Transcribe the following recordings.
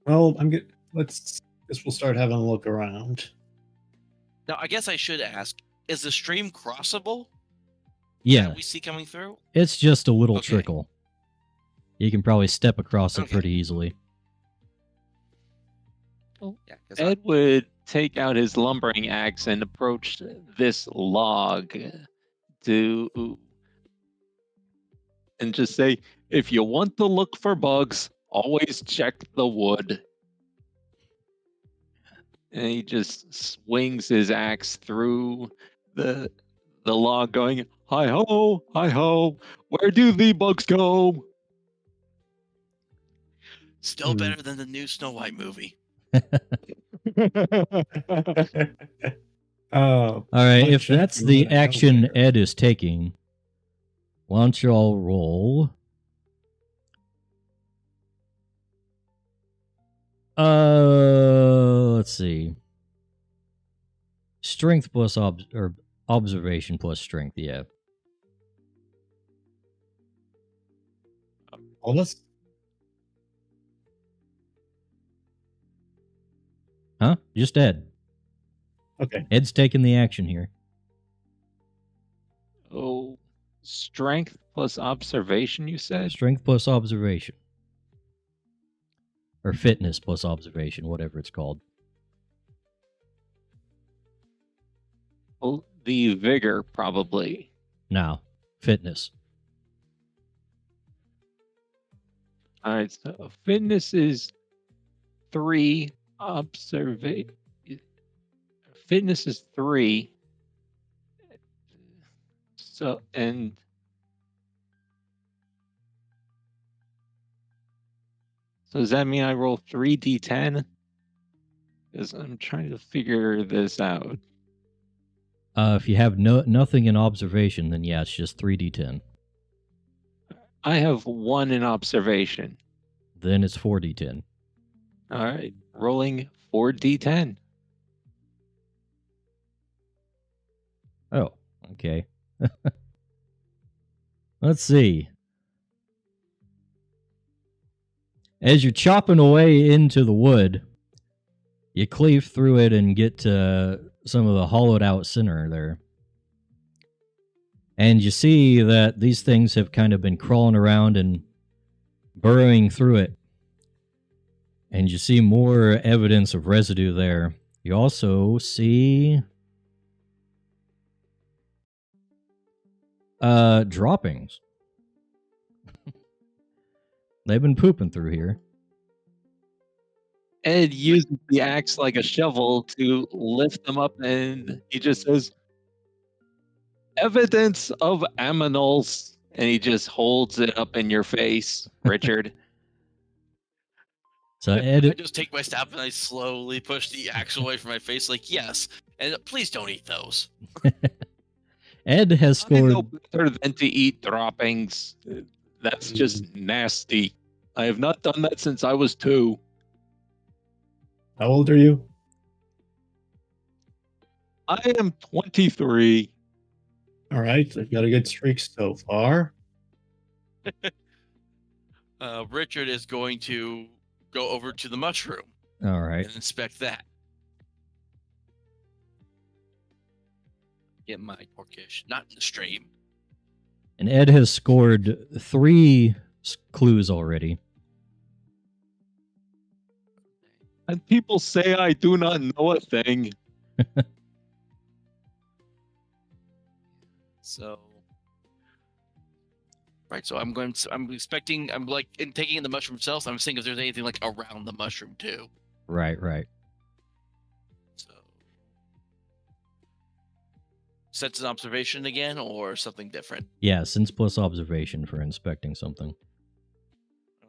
Well, let's. Guess we'll start having a look around. Now, I guess I should ask: is the stream crossable? Yeah, That we see coming through. it's just a little Okay. trickle. You can probably step across it Okay. pretty easily. Yeah, Ed would take out his lumbering axe and approach this log and just say, if you want to look for bugs, always check the wood. And he just swings his axe through the log going, hi-ho, hi-ho, where do the bugs go? Still better than the new Snow White movie. All right, if that's the action Ed is taking, why don't you all roll? Let's see. Strength plus observation plus strength, yeah. All of us? Huh? Just Ed. Okay. Ed's taking the action here. Oh, strength plus observation, you said? Strength plus observation. Or fitness plus observation, whatever it's called. Well, the vigor, probably. Now, fitness. All right, so fitness is 3, fitness is 3. So, and so does that mean I roll 3d10? Because I'm trying to figure this out. If you have nothing in observation, then yeah, it's just 3d10. I have 1 in observation. Then it's 4d10. All right, rolling 4d10. Oh, okay. Let's see. As you're chopping away into the wood, you cleave through it and get to some of the hollowed out center there. And you see that these things have kind of been crawling around and burrowing through it. And you see more evidence of residue there. You also see droppings. They've been pooping through here. Ed uses the axe like a shovel to lift them up, and he just says, evidence of aminals. And he just holds it up in your face, Richard. So I Ed, just take my staff and I slowly push the axe away from my face, like, yes, and please don't eat those. Ed has I know scored. better than to eat droppings. That's just nasty. I have not done that since I was 2. How old are you? I am 23. All right, I've got a good streak so far. Richard is going to go over to the mushroom All right. and inspect that. Get my porkish, not in the stream. And Ed has scored 3 clues already. And people say I do not know a thing. So, right. So I'm expecting. I'm like taking in the mushroom itself. I'm seeing if there's anything like around the mushroom too. Right. So, sense an observation again, or something different. Yeah, sense plus observation for inspecting something.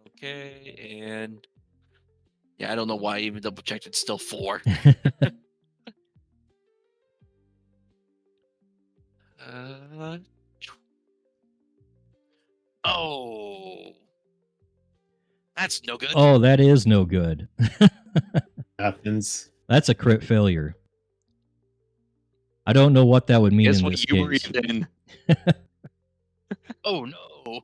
Okay, and yeah, I don't know why I even double checked. It's still 4. Oh, that's no good. Oh, that is no good. Happens. That's a crit failure. I don't know what that would mean Guess in what this you case. breathed in. Oh no.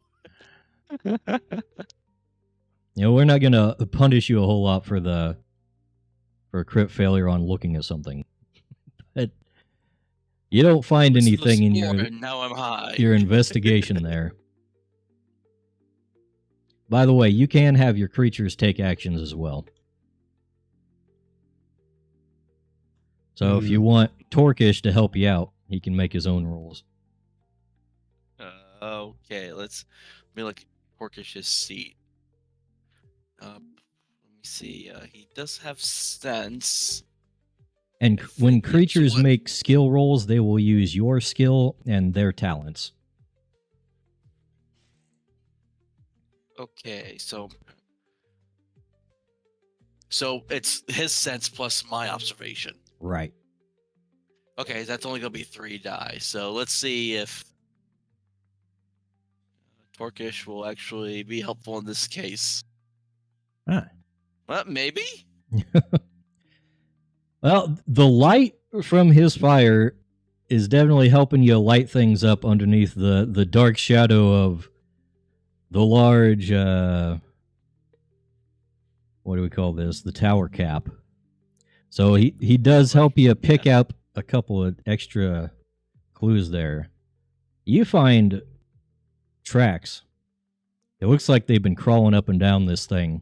You know, we're not gonna punish you a whole lot for a crit failure on looking at something. But you don't find Listen to anything in score, and now I'm high. your investigation there. By the way, you can have your creatures take actions as well. So if you want Torkish to help you out, he can make his own rolls. Okay, let me look at Porkish's seat. Let me see. He does have sense. And when So creatures what- make skill rolls, they will use your skill and their talents. Okay, so it's his sense plus my observation. Right. Okay, that's only gonna be 3 die. So let's see if Torkish will actually be helpful in this case. Ah. Well, maybe. Well, the light from his fire is definitely helping you light things up underneath the dark shadow of the large, what do we call this? The tower cap. So he does help you pick up a couple of extra clues there. You find tracks. It looks like they've been crawling up and down this thing.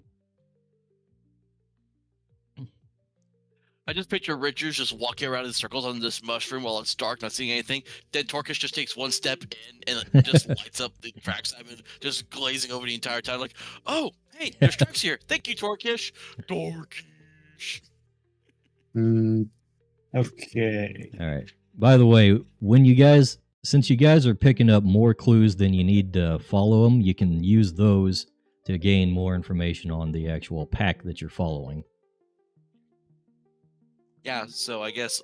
I just picture Richards just walking around in circles on this mushroom while it's dark, not seeing anything. Then Torkish just takes one step in and it just lights up the tracks. I've been just glazing over the entire time, like, oh, hey, there's tracks here. Thank you, Torkish. Torkish. Okay. All right. By the way, since you guys are picking up more clues than you need to follow them, you can use those to gain more information on the actual pack that you're following. Yeah, so I guess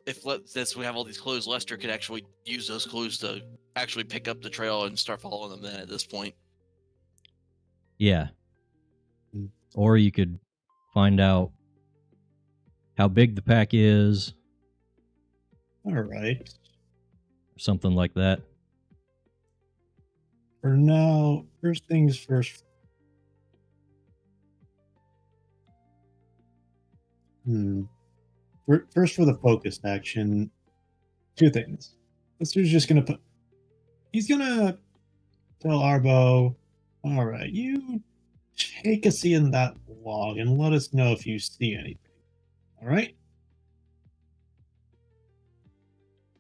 since we have all these clues, Lester could actually use those clues to actually pick up the trail and start following them then at this point. Yeah. Mm. Or you could find out how big the pack is, All right. or something like that. For now, first things first. First, for the focused action, 2 things. Lister's just gonna he's gonna tell Arbo, all right, you take a see in that log and let us know if you see anything. All right.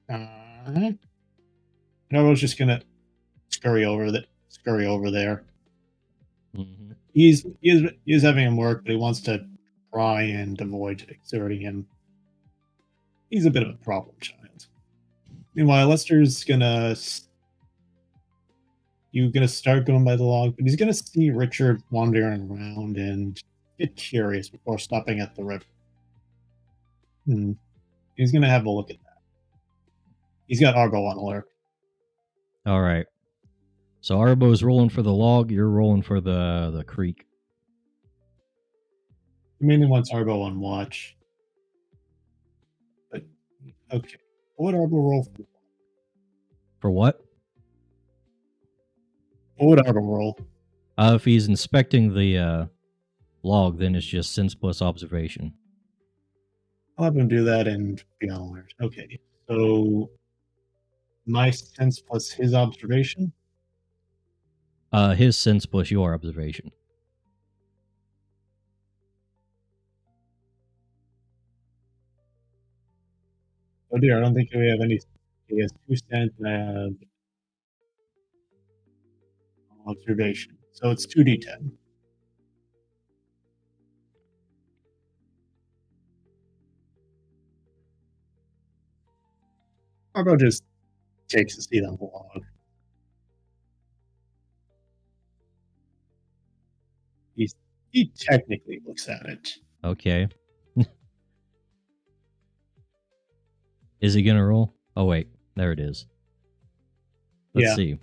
And Arbo's just gonna scurry over there. Mm-hmm. He's having him work, but he wants to try and avoid exerting him. He's a bit of a problem child. Meanwhile, Lester's gonna start going by the log, but he's gonna see Richard wandering around and get curious before stopping at the river. He's gonna have a look at that. He's got Arbo on alert. All right. So Arbo's rolling for the log. You're rolling for the creek. He mainly wants Arbo on watch. But okay, what would Arbo roll for? For what? What would Arbo roll? If he's inspecting the log, then it's just sense plus observation. I'll have him do that and be on alert. Okay, so my sense plus his observation. His sense plus your observation. Oh dear, I don't think we have any. He has 2 sense and I have observation. So it's 2d10. Arbo just takes a seat on the log. He technically looks at it. Okay. Is he gonna roll? Oh wait, there it is. Let's see.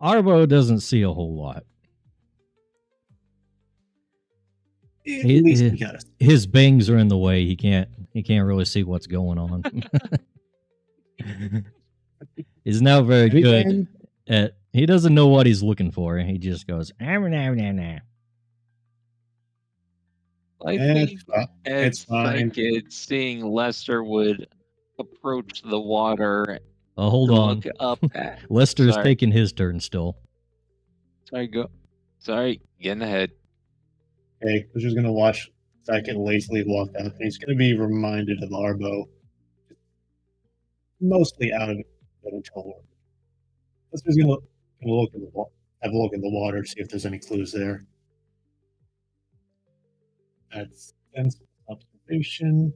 Arbo doesn't see a whole lot. At least he got it. His bangs are in the way. He can't really see what's going on. He's now very good at. He doesn't know what he's looking for. He just goes. Nah. I It's, think it's as fine. psychic, seeing Lester would approach the water Oh, hold to on. look up at. Lester's Sorry. taking his turn still. Sorry, getting ahead. Okay, Butcher's gonna watch Second lazily walk out, and he's gonna be reminded of Arbo. Mostly out of it until Butcher's gonna look in the have a look in the water, see if there's any clues there. That's sense observation.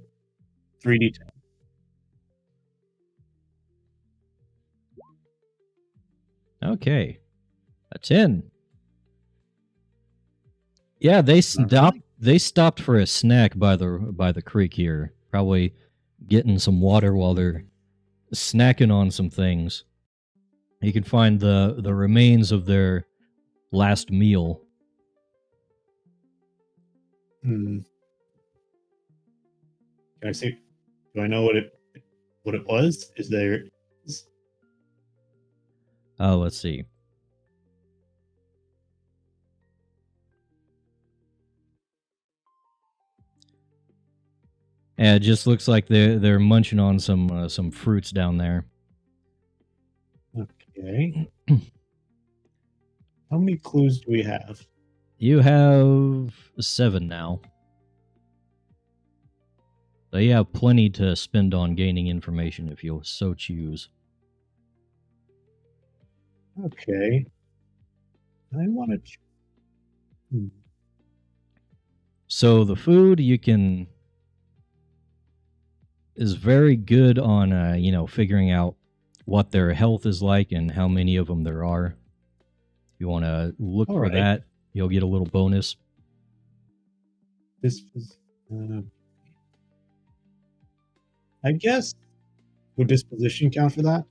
3d10. Okay. A 10. Yeah, they stopped for a snack by the creek here. Probably getting some water while they're snacking on some things. You can find the remains of their last meal. Can I see? Do I know what it was? Is there? Oh, let's see. Yeah, it just looks like they're munching on some fruits down there. Okay. How many clues do we have? You have 7 now. So you have plenty to spend on gaining information if you so choose. Okay. I want to. So the food is very good on figuring out what their health is like and how many of them there are. If you want to look All for right. that, you'll get a little bonus. This is. I guess. Would disposition count for that?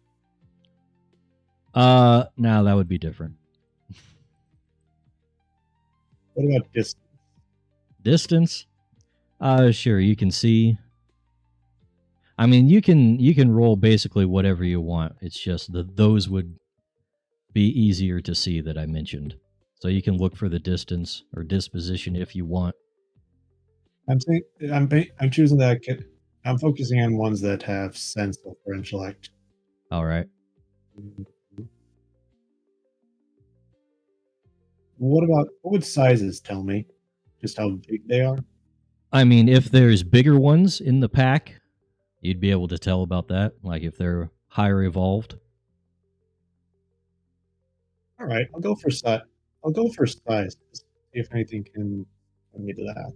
No, that would be different. What about distance? Distance? Sure, you can see. I mean, you can roll basically whatever you want. It's just that those would be easier to see that I mentioned. So you can look for the distance or disposition if you want. I'm saying I'm choosing that. I'm focusing on ones that have sense or intellect. All right. What would sizes tell me? Just how big they are? I mean, if there's bigger ones in the pack, you'd be able to tell about that, like if they're higher evolved. All right, I'll go for size. I'll go for size. See if anything can bring me to that.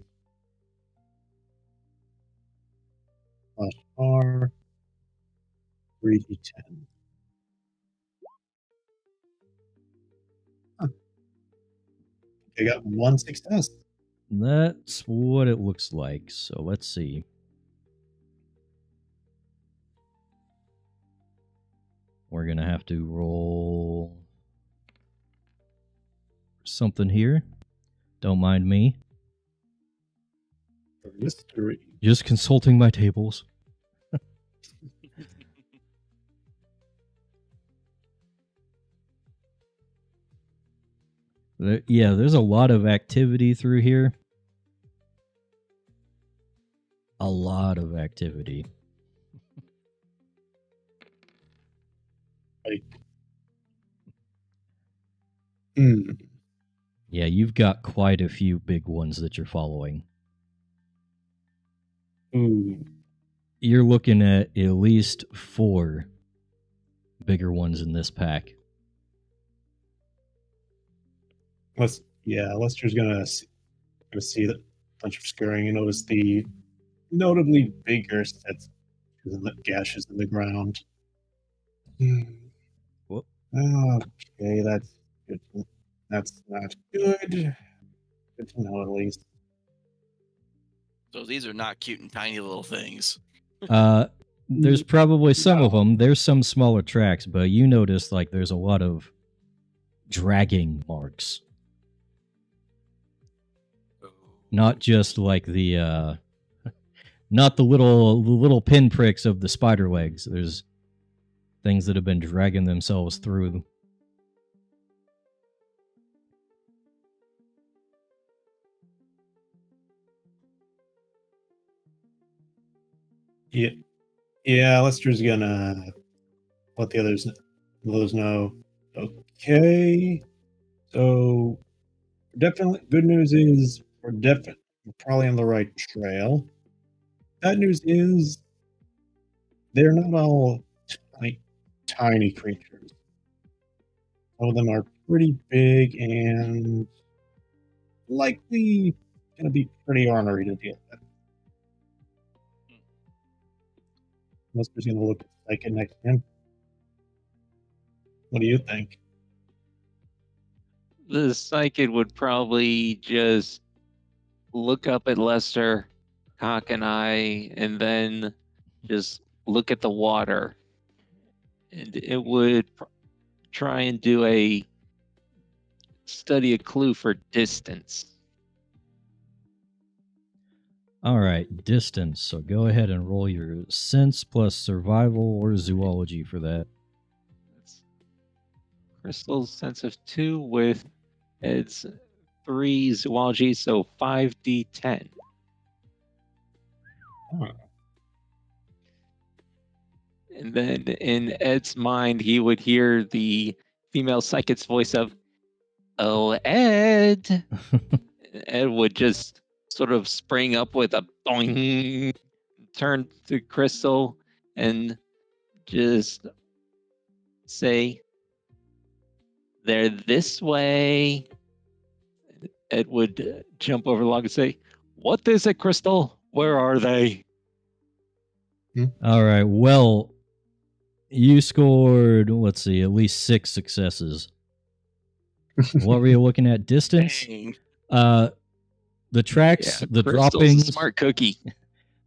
R 3d10. Huh. I got 1 success. That's what it looks like. So let's see. We're going to have to roll something here. Don't mind me. Mystery. Just consulting my tables. Yeah, there's a lot of activity through here. A lot of activity. Like, Yeah, you've got quite a few big ones that you're following. You're looking at least 4 bigger ones in this pack. Lester's gonna see the bunch of scurrying and notice the notably bigger sets of gashes in the ground. Whoop. Okay, that's good. That's not good. Good to know at least. So these are not cute and tiny little things. There's probably some of them. There's some smaller tracks, but you notice like there's a lot of dragging marks. Not just like the not the little pinpricks of the spider legs. There's things that have been dragging themselves through. Yeah, yeah. Lester's gonna let the others know. Okay, so definitely good news is we're probably on the right trail. Bad news is they're not all like tiny creatures. Some of them are pretty big and likely going to be pretty ornery to deal with. Lester's going to look at Psychic next to him. What do you think? The psychic would probably just look up at Lester, cock an eye, and then just look at the water. And it would try and do a study a clue for distance. All right, distance. So go ahead and roll your sense plus survival or zoology for that. That's Crystal's sense of 2 with Ed's 3 zoology, so 5d10. Oh. And then in Ed's mind, he would hear the female psychic's voice of, "Oh, Ed." Ed would just sort of spring up with a boing, turn to Crystal, and just say, "They're this way." Ed would jump over the log and say, "What is it, Crystal? Where are they?" All right, well, you scored, let's see, at least 6 successes. What were you looking at? Distance? Dang. The tracks, Yeah, the Crystal's droppings, a smart cookie.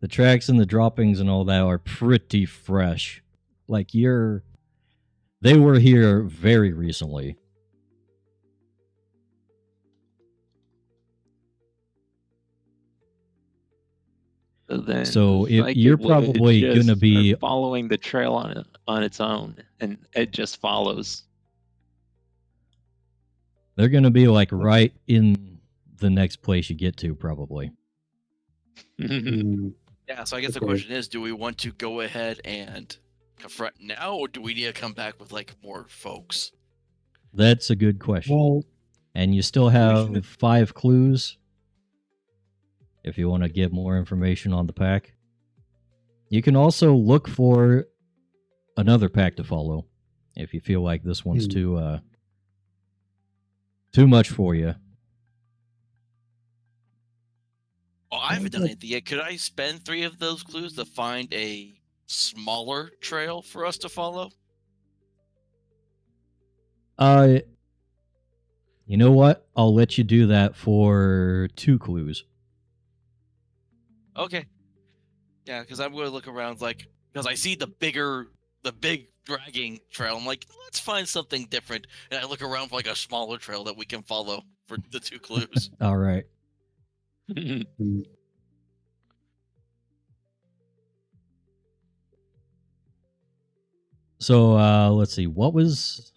the tracks and the droppings and all that are pretty fresh. Like they were here very recently. So if you're probably going to be following the trail on its own, and it just follows. They're going to be like right in the next place you get to, probably. Yeah, so I guess the Okay. question is, do we want to go ahead and confront now, or do we need to come back with like more folks? That's a good question. Well, And you still have 5 clues if you want to get more information on the pack. You can also look for another pack to follow if you feel like this one's too much for you. Oh, I haven't done anything yet. Could I spend 3 of those clues to find a smaller trail for us to follow? You know what? I'll let you do that for 2 clues. Okay. Yeah, because I'm going to look around, like, because I see the big dragging trail. I'm like, let's find something different. And I look around for like a smaller trail that we can follow for the 2 clues. All right. So let's see. What was?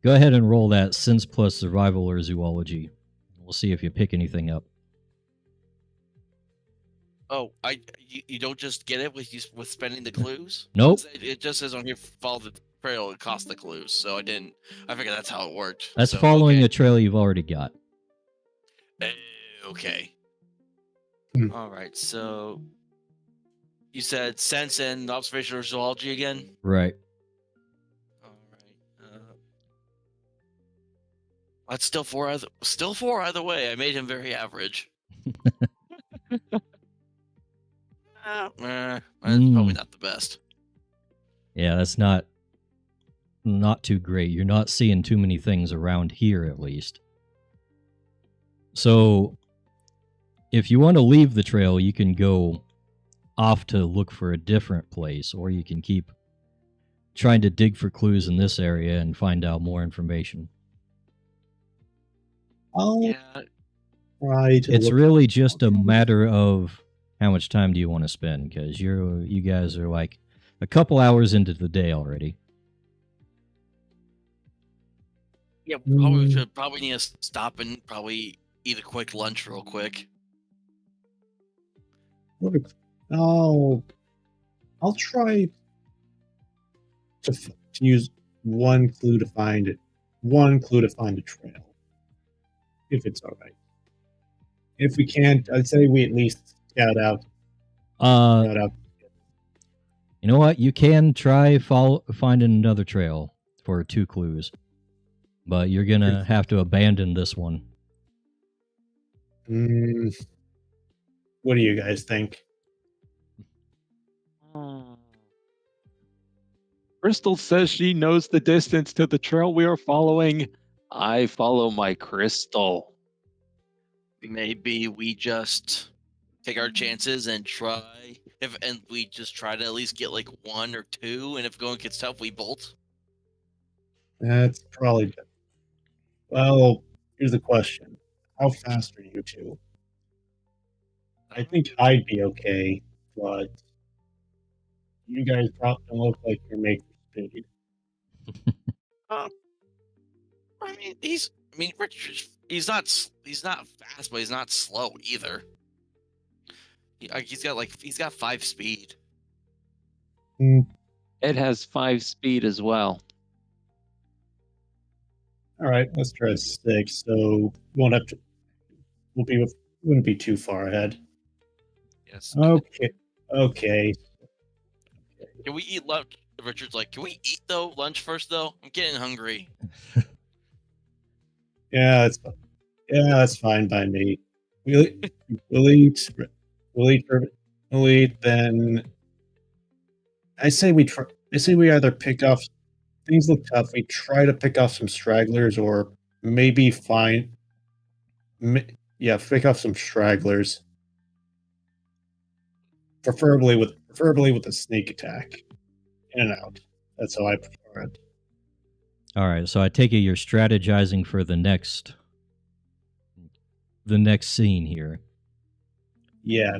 Go ahead and roll that sense plus survival or zoology. We'll see if you pick anything up. Oh, you don't just get it with spending the clues? Nope. It just says on here, follow the trail, it costs the clues. So I figured that's how it worked. That's so, following okay. a trail you've already got. Okay. All right, so you said sense and observation or zoology again? Right. All right. That's still 4 either way. I made him very average. That's probably not the best. Yeah, that's not too great. You're not seeing too many things around here, at least. So, if you want to leave the trail, you can go off to look for a different place, or you can keep trying to dig for clues in this area and find out more information. It's really just a matter of how much time do you want to spend, because you guys are like a couple hours into the day already. Yeah, we should probably need to stop and probably eat a quick lunch real quick. I'll try to use one clue to find it. One clue to find a trail, if it's all right. If we can't, I'd say we at least scout out. Scout out. You know what? You can try finding another trail for 2 clues, but you're gonna have to abandon this one. What do you guys think? Crystal says she knows the distance to the trail we are following. I follow my crystal. Maybe we just take our chances and try. And we just try to at least get like 1 or 2, and if going gets tough, we bolt. That's probably good. Well, here's the question. How fast are you two? I think I'd be okay, but you guys don't look like you're making speed. I mean, Richard, he's not fast, but he's not slow either. He's got 5 speed. Ed has 5 speed as well. All right, let's try 6. So wouldn't be too far ahead. Yes. Okay. Can we eat lunch? Richard's like, can we eat lunch first though? I'm getting hungry. Yeah, that's fine by me. We'll eat. Then I say we either pick off. Things look tough. We try to pick off some stragglers, or maybe pick off some stragglers. Preferably with a sneak attack, in and out. That's how I prefer it. All right, so I take it you're strategizing for the next scene here. Yeah,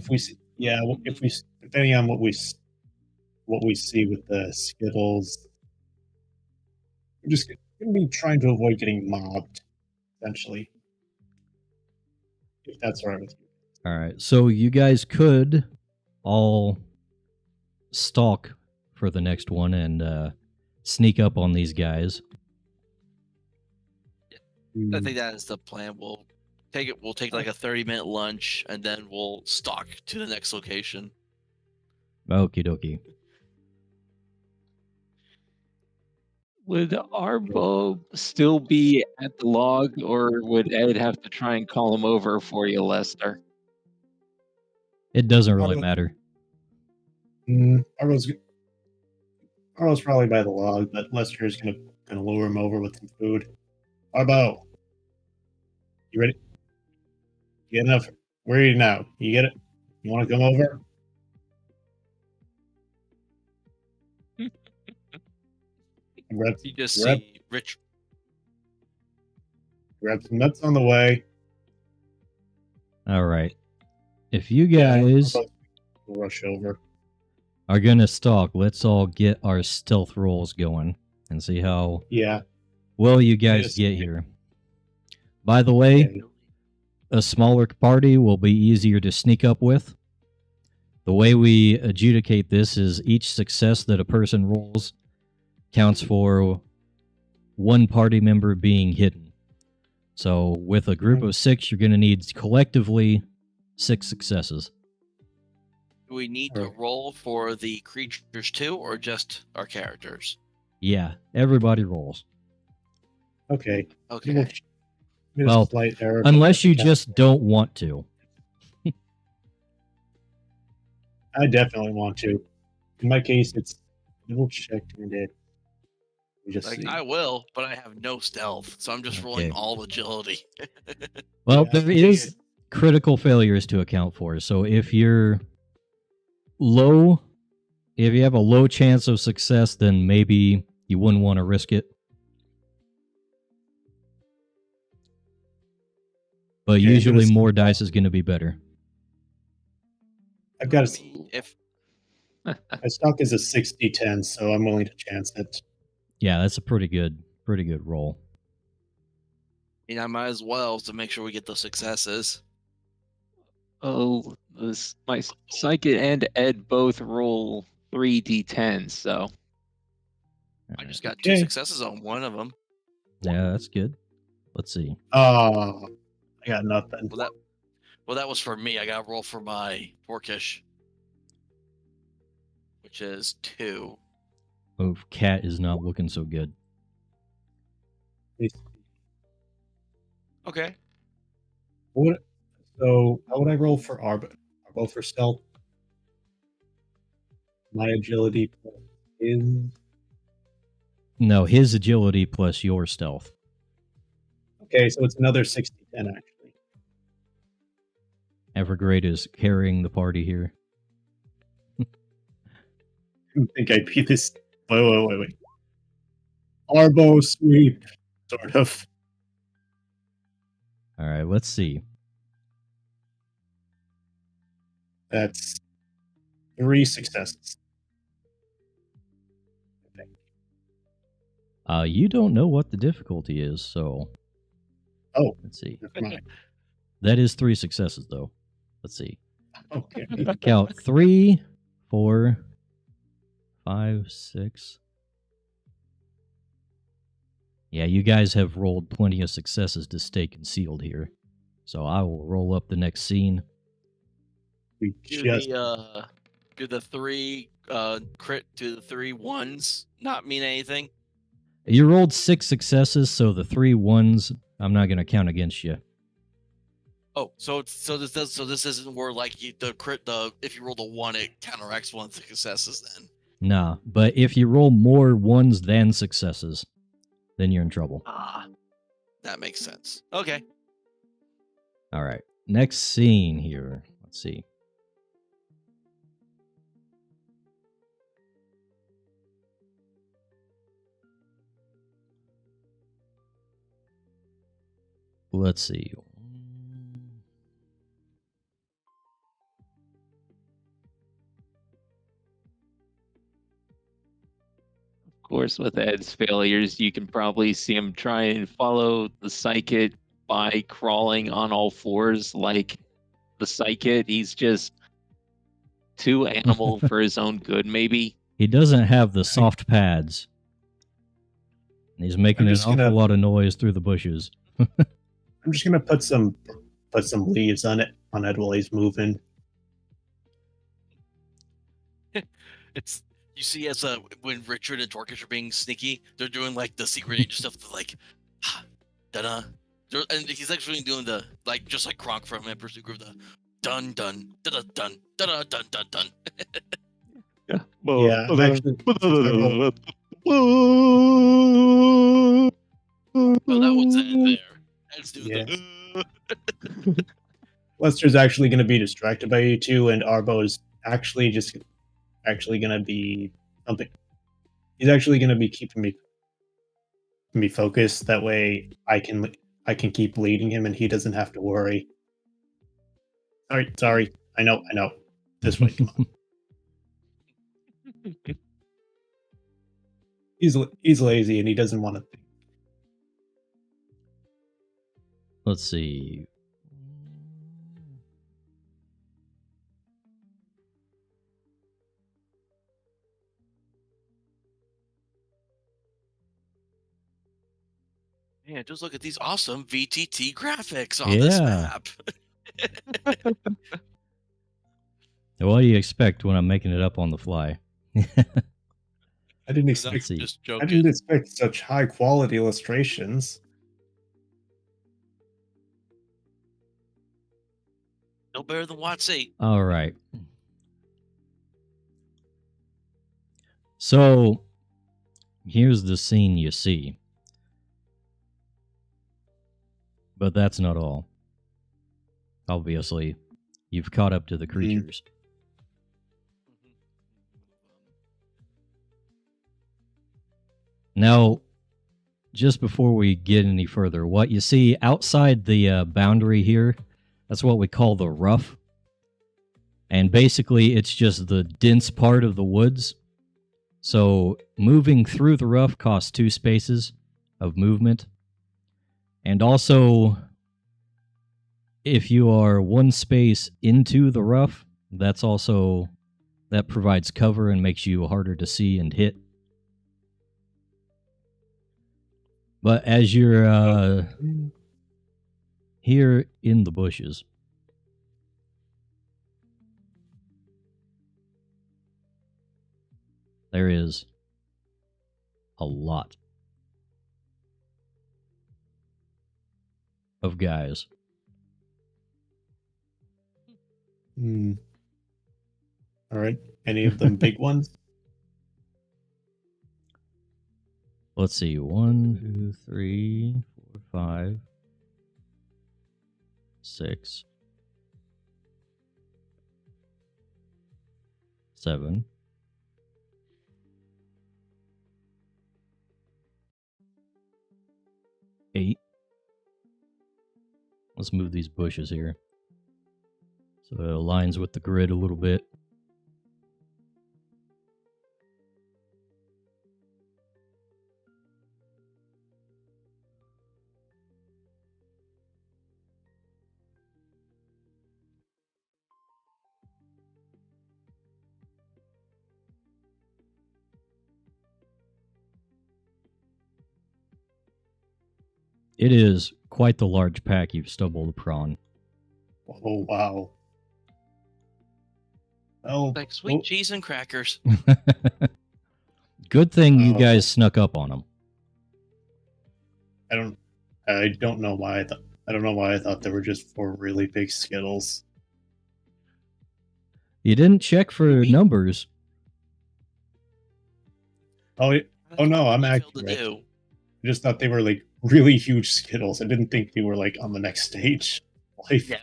depending on what we see with the Skittles, we're just gonna be trying to avoid getting mobbed, essentially. If that's all right with you. All right, so you guys could all stalk for the next one and sneak up on these guys. I think that is the plan. We'll take like a 30-minute lunch, and then we'll stalk to the next location. Okie dokie. Would Arbo still be at the log, or would Ed have to try and call him over for you, Lester? It doesn't really matter. Arbo's probably by the log, but Lester's gonna lure him over with some food. Arbo, you ready? You get enough? Where are you now? You get it? You want to come over? You just see Rich. Grab some nuts on the way. All right. If you guys we'll rush over. are going to stalk, let's all get our stealth rolls going and see how well you guys get here. By the way, a smaller party will be easier to sneak up with. The way we adjudicate this is each success that a person rolls counts for one party member being hidden. So with a group of 6, you're going to need collectively 6 successes. Do we need to roll for the creatures too, or just our characters? Yeah, everybody rolls. Okay. Well, unless you just don't want to. I definitely want to. In my case, it's double checked and it. I will, but I have no stealth, so I'm just rolling all agility. Well, there is critical failures to account for. So if you're low, if you have a low chance of success, then maybe you wouldn't want to risk it. But usually more dice is going to be better. I've got my stock is a 60-10, so I'm willing to chance it. Yeah, that's a pretty good roll. I might as well to make sure we get those successes. Oh, My psychic and Ed both roll 3d10s, so I just got 2 Okay. successes on one of them. Yeah, that's good. Let's see. Oh, I got nothing. Well, that was for me. I got to roll for my Torkish, which is 2. Oh, cat is not looking so good. Okay. So how would I roll for Arbo? Arbo for stealth? My agility is No, his agility plus your stealth. okay, so it's another 60-10 actually. Evergrade is carrying the party here. I don't think I beat this. Wait. Arbo sweep, sort of. All right, let's see. That's 3 successes. You don't know what the difficulty is, so. Oh. Let's see. Never mind. That is 3 successes, though. Let's see. Okay. Count 3, 4, 5, 6. Yeah, you guys have rolled plenty of successes to stay concealed here. So I will roll up the next scene. We Do just the 3 crit to the 3 1s not mean anything? You rolled 6 successes, so the 3 1s I'm not going to count against you. Oh, this isn't where like if you roll the 1 it counteracts one of the successes then. Nah, but if you roll more 1s than successes, then you're in trouble. Ah, that makes sense. Okay. All right, next scene here. Let's see. Let's see. of course, with Ed's failures, you can probably see him try and follow the psychic by crawling on all fours like the psychic. He's just too animal for his own good, maybe. He doesn't have the soft pads. He's making I'm an just awful gonna- lot of noise through the bushes. I'm just gonna put some leaves on it Ed while he's moving. It's you see as when Richard and Torkish are being sneaky, they're doing like the secret agent stuff, like da-da. And he's actually doing the just like Kronk from Emperor's New Groove, the dun dun da da dun da da dun dun dun. Yeah. Yeah, I'm actually, No, that one's Ed there. Ed's doing Yeah. the Lester's actually going to be distracted by you two, and Arbo is actually going to be something. He's actually going to be keeping me focused. That way, I can keep leading him, and he doesn't have to worry. Sorry. I know. This way, come on. He's lazy, and he doesn't want to think. Let's see. Man, just look at these awesome VTT graphics on this map. What do you expect when I'm making it up on the fly? I didn't That's expect. see. just I joking. didn't expect such high quality illustrations. No better than WotC. All right. So, here's the scene you see. But that's not all. Obviously, you've caught up to the creatures. Now, just before we get any further, what you see outside the boundary here, that's what we call the rough. And basically, it's just the dense part of the woods. So, moving through the rough costs 2 spaces of movement. And also, if you are one space into the rough, that provides cover and makes you harder to see and hit. But as you're here in the bushes, there is a lot of guys. All right. Any of them big ones? Let's see. 1, 2, 3, 4, 5, 6, 7. 8. Let's move these bushes here so it aligns with the grid a little bit. It is quite the large pack you've stumbled upon. Oh, wow. Oh, Like sweet cheese and crackers. Good thing you guys snuck up on them. I don't know why I thought they were just 4 really big Skittles. You didn't check for numbers. Oh no, I'm accurate. I just thought they were like really huge Skittles. I didn't think they were like on the next stage. Like, Yeah.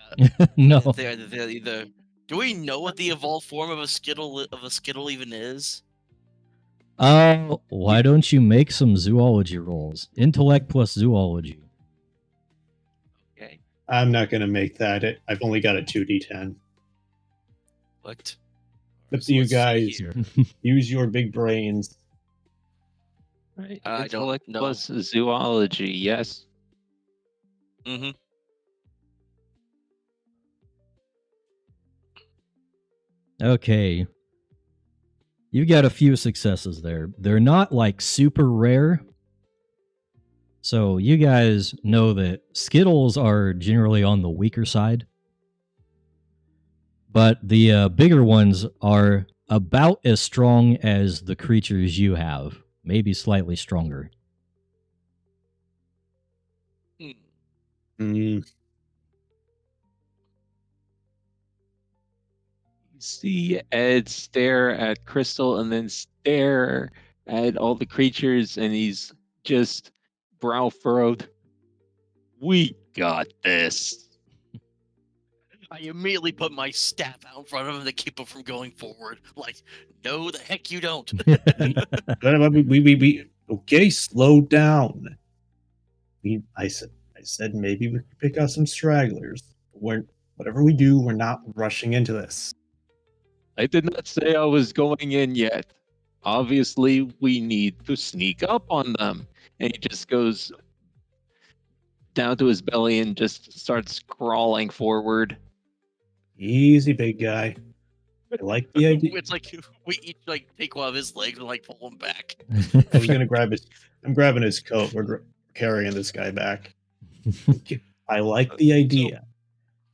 No. They're either. Do we know what the evolved form of a Skittle even is? Why don't you make some zoology rolls? Intellect plus zoology. Okay. I'm not gonna make that. I've only got a 2d10. What? Up to you guys. Use your big brains. Right. I don't Intellect know. plus zoology, yes. Mm-hmm. Okay. You got a few successes there. They're not like super rare. So you guys know that Skittles are generally on the weaker side. But the bigger ones are about as strong as the creatures you have. Maybe slightly stronger. Mm. See Ed stare at Crystal and then stare at all the creatures, and he's just brow furrowed. We got this. I immediately put my staff out in front of him to keep him from going forward. Like, no, the heck you don't. Okay, slow down. I said maybe we could pick out some stragglers. Whatever we do, we're not rushing into this. I did not say I was going in yet. Obviously, we need to sneak up on them. And he just goes down to his belly and just starts crawling forward. Easy, big guy. I like the idea. It's like we each like take one of his legs and like pull him back. I was gonna grab his. I'm grabbing his coat. We're carrying this guy back. I like the idea.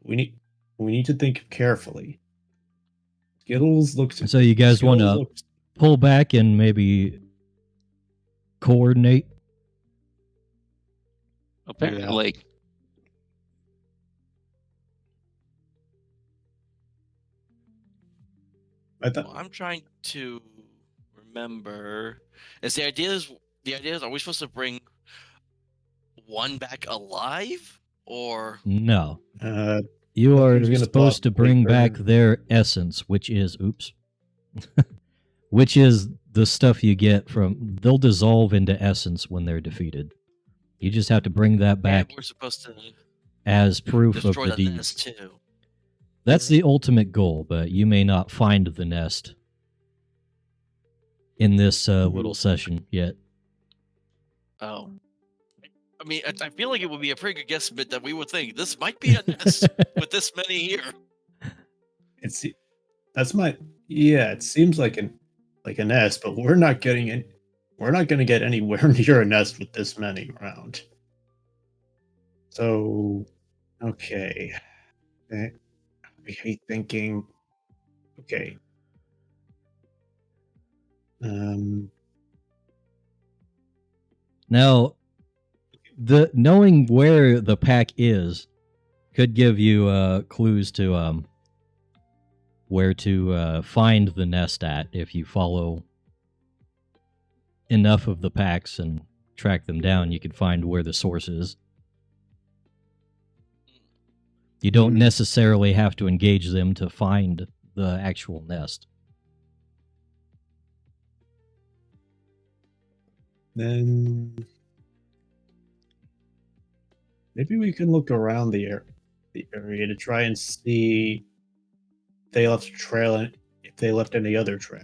We need to think carefully. Skittles looks. So you guys want to pull back and maybe coordinate? Apparently. Yeah. Well, I'm trying to remember. The idea is, are we supposed to bring one back alive, or no? You are supposed to bring back their essence, which is which is the stuff you get from. They'll dissolve into essence when they're defeated. You just have to bring that back. We're supposed to as proof of the deed. nest too. That's the ultimate goal, but you may not find the nest in this little session yet. Oh. I mean, I feel like it would be a pretty good guesstimate that we would think this might be a nest with this many here. It's that's my yeah. It seems like a nest, but we're not getting it. We're not going to get anywhere near a nest with this many around. So, okay. I hate thinking. Okay. Now, the knowing where the pack is could give you clues to where to find the nest at if you follow enough of the packs and track them down. You could find where the source is. You don't necessarily have to engage them to find the actual nest. Then maybe we can look around the area to try and see if they left a trail and if they left any other trail.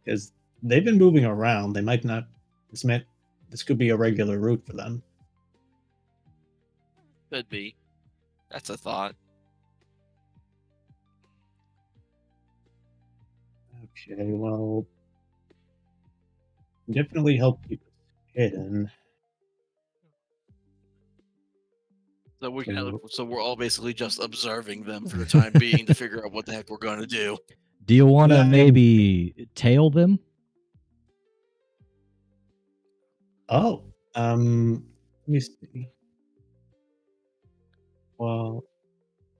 Because they've been moving around. They might not. This could be a regular route for them. Could be. That's a thought. Okay, well, definitely help keep it hidden. So So- so we're all basically just observing them for the time being to figure out what the heck we're going to do. Do you want to Yeah. maybe tail them? Oh, let me see. Well,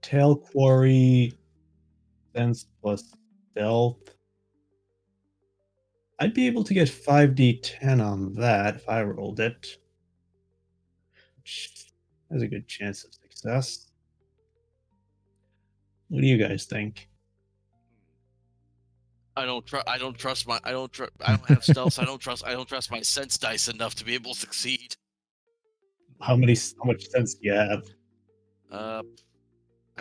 tail quarry, sense plus stealth. I'd be able to get 5d10 on that if I rolled it. Which has a good chance of success. What do you guys think? I don't trust my. I don't have stealth. So I don't trust my sense dice enough to be able to succeed. How much sense do you have? I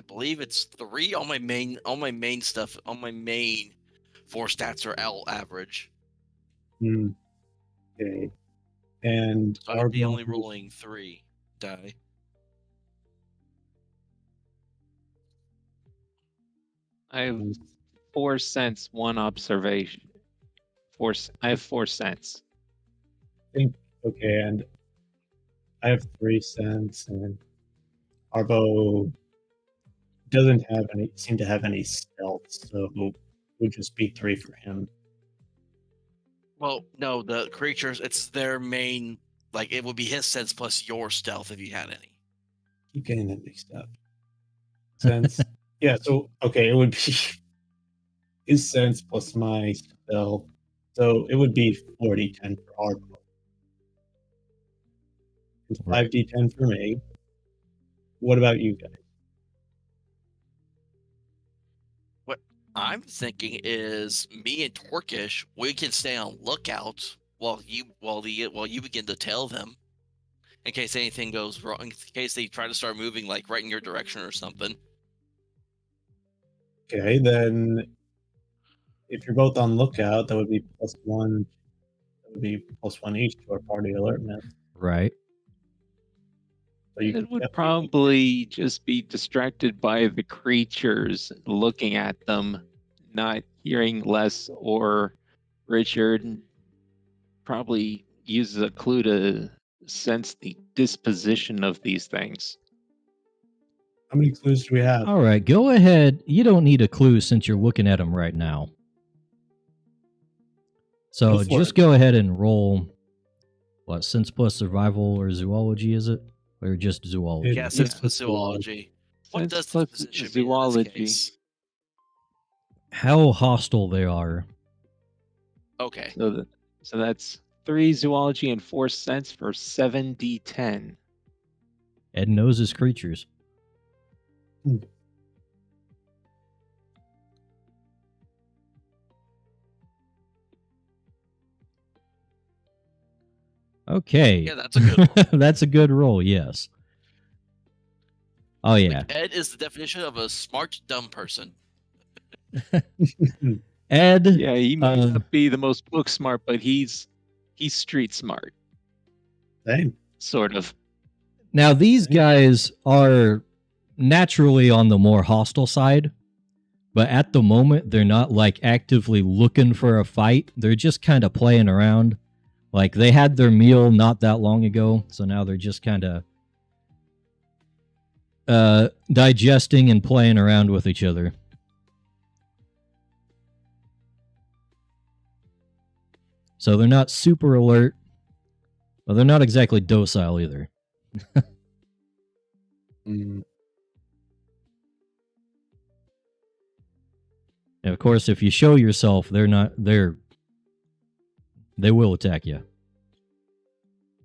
believe it's 3 on my main stuff. On my main 4 stats are L average. Okay. And So I'd be only Arbo- rolling 3 die. I have 4 cents, 1 observation. I have 4 cents. Okay, and I have 3 cents, and Arbo doesn't seem to have any stealth, so it would just be 3 for him. Well, no, the creatures. It's their main. Like it would be his sense plus your stealth if you had any. Keep getting that mixed up. Sense, yeah. So okay, it would be his sense plus my stealth, so it would be 40-10 for Arbo. 5d10 for me. What about you guys? What I'm thinking is me and Torkish, we can stay on lookout while you begin to tail them, in case anything goes wrong. In case they try to start moving like right in your direction or something. Okay, then if you're both on lookout, that would be +1. That would be +1 each to our party alertness. Right. So you It could would definitely- probably just be distracted by the creatures looking at them, not hearing Les or Richard. Probably uses a clue to sense the disposition of these things. How many clues do we have? All right, go ahead. You don't need a clue since you're looking at them right now. So Go for just it. go ahead and roll. What, sense plus survival or zoology is it? Or just zoology? Yeah, sense Yeah. plus zoology. What Sense does plus this position zoology. mean in this case? How hostile they are. Okay. So that's 3 zoology and 4 sense for 7d10. Ed knows his creatures. Okay. Yeah, that's a good one. That's a good roll, yes. Oh, yeah. Ed is the definition of a smart, dumb person. Ed, Yeah, he may not be the most book smart, but he's street smart, Same. sort of. Now, these guys are naturally on the more hostile side, but at the moment, they're not like actively looking for a fight. They're just kind of playing around. Like, they had their meal not that long ago, so now they're just kind of digesting and playing around with each other. So they're not super alert, but they're not exactly docile either. Mm, And of course, if you show yourself, they will attack you.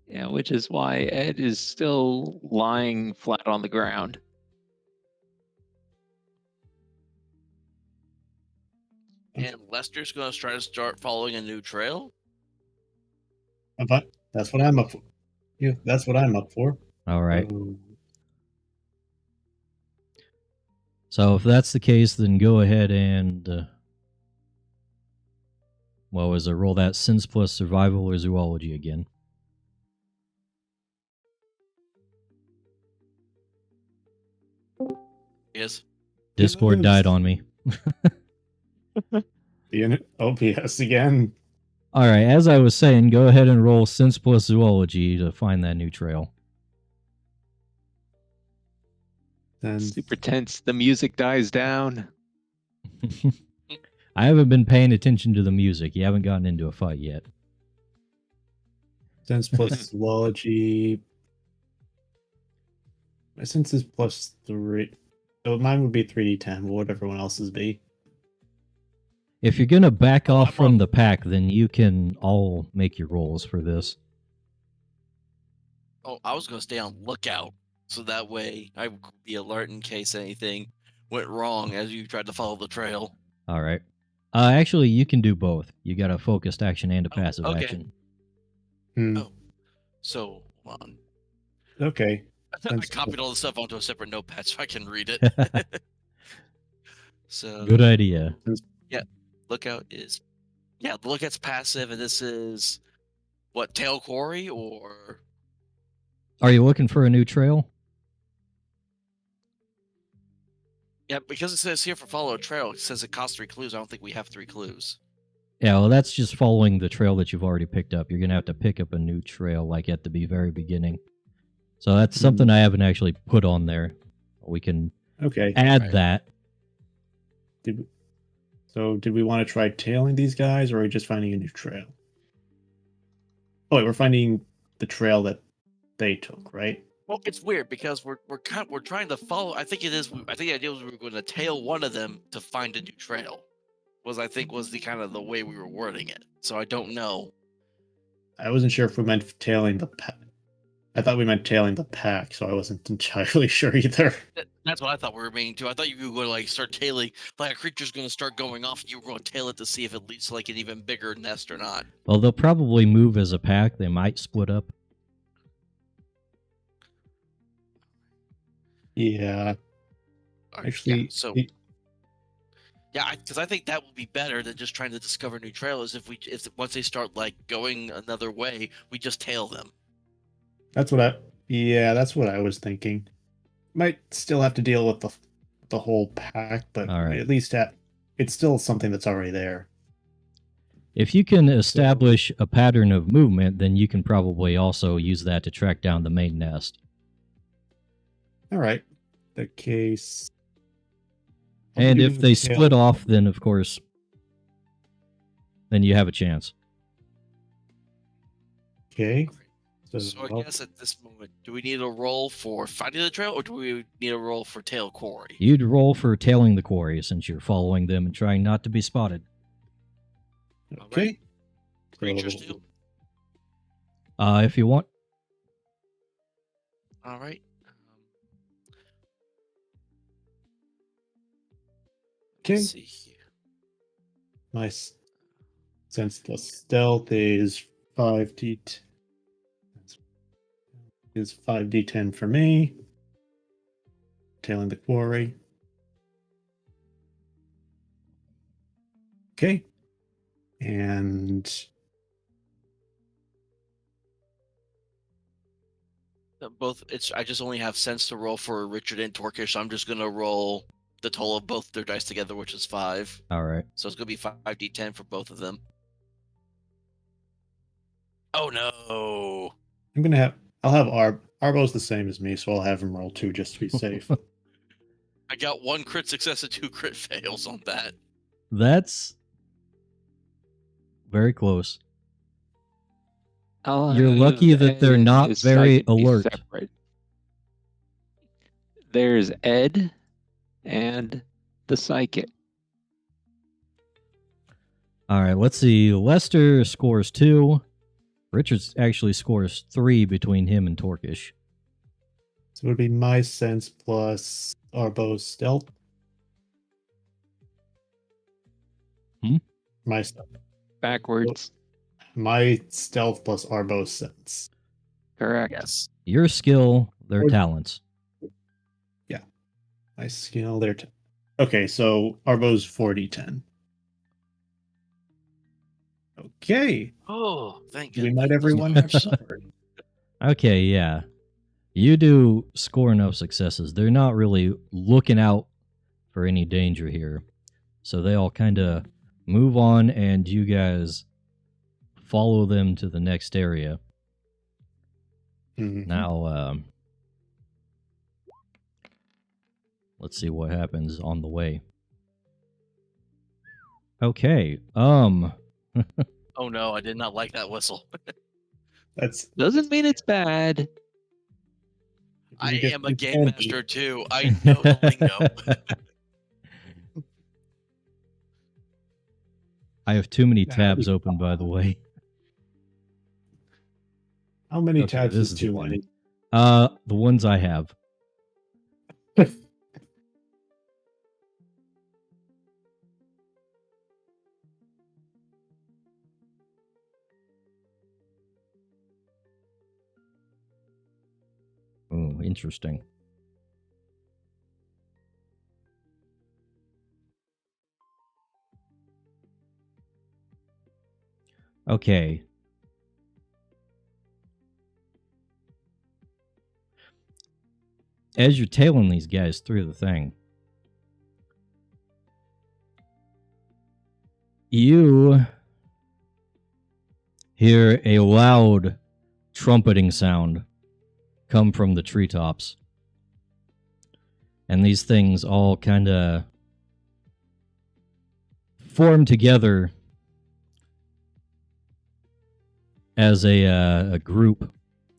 Yeah, which is why Ed is still lying flat on the ground. And Lester's going to try to start following a new trail. but that's what I'm up for. Yeah, that's what I'm up for. All right. Oh, So if that's the case, then go ahead and what was it? Roll that Sense plus Survival or Zoology again. Yes. Discord Yes. died on me. the OPS again. All right, as I was saying, go ahead and roll Sense plus Zoology to find that new trail. Then Super tense. The music dies down. I haven't been paying attention to the music. You haven't gotten into a fight yet. sense plus zoology. My sense is +3. So mine would be 3d10. What would everyone else's be? If you're going to back off I'm from on- the pack, then you can all make your rolls for this. Oh, I was going to stay on lookout. So that way I would be alert in case anything went wrong as you tried to follow the trail. All right. Actually, you can do both. You got a focused action and a passive okay. action. Oh. So, hold on. Okay. I Sense copied all the stuff onto a separate notepad so I can read it. So Good idea. lookout is, the lookout's passive, and this is what, tail quarry or? Are you looking for a new trail? Yeah, because it says here for follow a trail, it says it costs 3 clues. I don't think we have 3 clues. Yeah, well, that's just following the trail that you've already picked up. You're going to have to pick up a new trail, like at the very beginning. So that's something I haven't actually put on there. We can Okay. add Right. that. Did we want to try tailing these guys, or are we just finding a new trail? Oh, wait, we're finding the trail that they took, right? Well, it's weird because we're trying to follow. I think the idea was we were going to tail one of them to find a new trail. Was the kind of the way we were wording it. So I don't know. I wasn't sure if we meant tailing the pack. I thought we meant tailing the pack, so I wasn't entirely sure either. That's what I thought we were meaning to. I thought you were going to start tailing, like a creature's going to start going off, and you were going to tail it to see if it leads to an even bigger nest or not. Well, they'll probably move as a pack. They might split up. Yeah. All right, Actually, because I think that will be better than just trying to discover new trails. If once they start going another way, we just tail them. that's what I was thinking. Might still have to deal with the whole pack, but All right. at least it's still something that's already there. If you can establish a pattern of movement, then you can probably also use that to track down the main nest. All right. The case. And if they split off, then of course, then you have a chance. Okay. So I guess at this moment, do we need a roll for finding the trail, or do we need a roll for tail quarry? You'd roll for tailing the quarry since you're following them and trying not to be spotted. Okay. Creatures So- too. If you want. All right. Okay. Let's see here. My sense the stealth is 5d10. Is 5d10 for me. Tailing the quarry. Okay. And Both. I just only have sense to roll for Richard and Torkish, so I'm just gonna roll the total of both their dice together, which is 5. All right. So it's gonna be 5d10 for both of them. Oh no! I'll have Arbo's the same as me, so I'll have him roll 2 just to be safe. I got 1 crit success and 2 crit fails on that. That's very close. I'll You're lucky have that they're Ed not and very Psychic be alert. separate. There's Ed and the Psychic. All right, let's see. Lester scores 2. Richards actually scores 3 between him and Torkish. So it would be my sense plus Arbo's stealth. My stealth. Backwards. My stealth plus Arbo's sense. Correct. Yes. Your skill, their talents. My skill there. Okay, so Arbo's 4d10. Okay. Oh, thank We you. might everyone have suffered. Okay, yeah. You do score enough successes. They're not really looking out for any danger here. So they all kind of move on, and you guys follow them to the next area. Mhm. Now, let's see what happens on the way. Okay, Oh no, I did not like that whistle. That's Doesn't mean it's bad. I you get am a you game can master too. I know the lingo. I have too many Nah, tabs this- open, by the way. How many Okay, tabs this is is the too one. many? The ones I have. Oh, interesting. Okay. As you're tailing these guys through the thing, you hear a loud trumpeting sound come from the treetops. And these things all kind of form together as a group.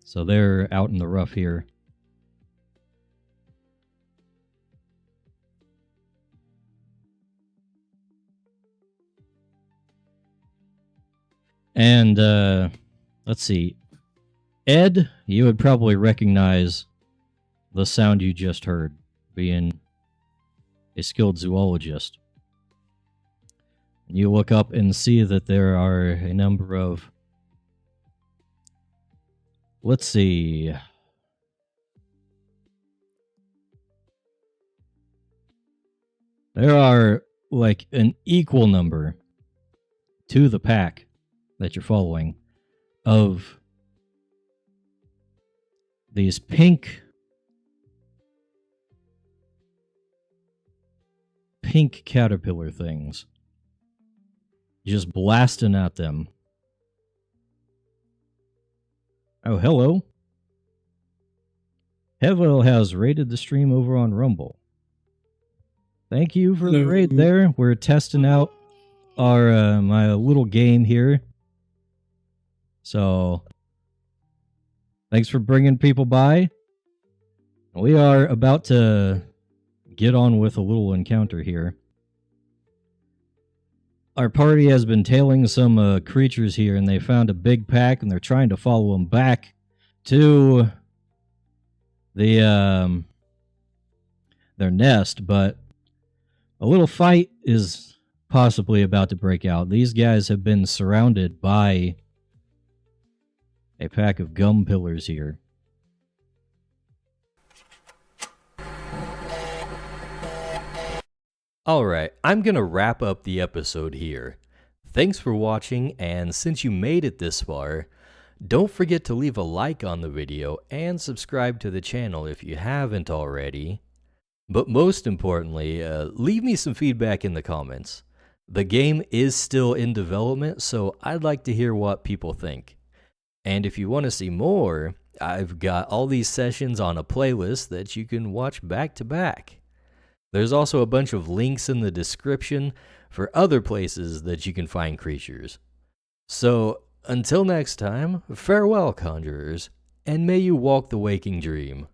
So they're out in the rough here. And let's see. Ed, you would probably recognize the sound you just heard, being a skilled zoologist. You look up and see that there are a number of... Let's see. There are like an equal number to the pack that you're following of these pink caterpillar things just blasting at them. Oh, hello. Hevel has raided the stream over on Rumble. Thank you for the raid there. We're testing out our my little game here. So, thanks for bringing people by. We are about to get on with a little encounter here. Our party has been tailing some creatures here, and they found a big pack, and they're trying to follow them back to the their nest, but a little fight is possibly about to break out. These guys have been surrounded by a pack of gum pillars here. Alright, I'm gonna wrap up the episode here. Thanks for watching, and since you made it this far, Don't forget to leave a like on the video and subscribe to the channel if you haven't already. But most importantly, leave me some feedback in the comments. The game is still in development, so I'd like to hear what people think. And if you want to see more, I've got all these sessions on a playlist that you can watch back to back. There's also a bunch of links in the description for other places that you can find creatures. So, until next time, farewell, conjurers, and may you walk the waking dream.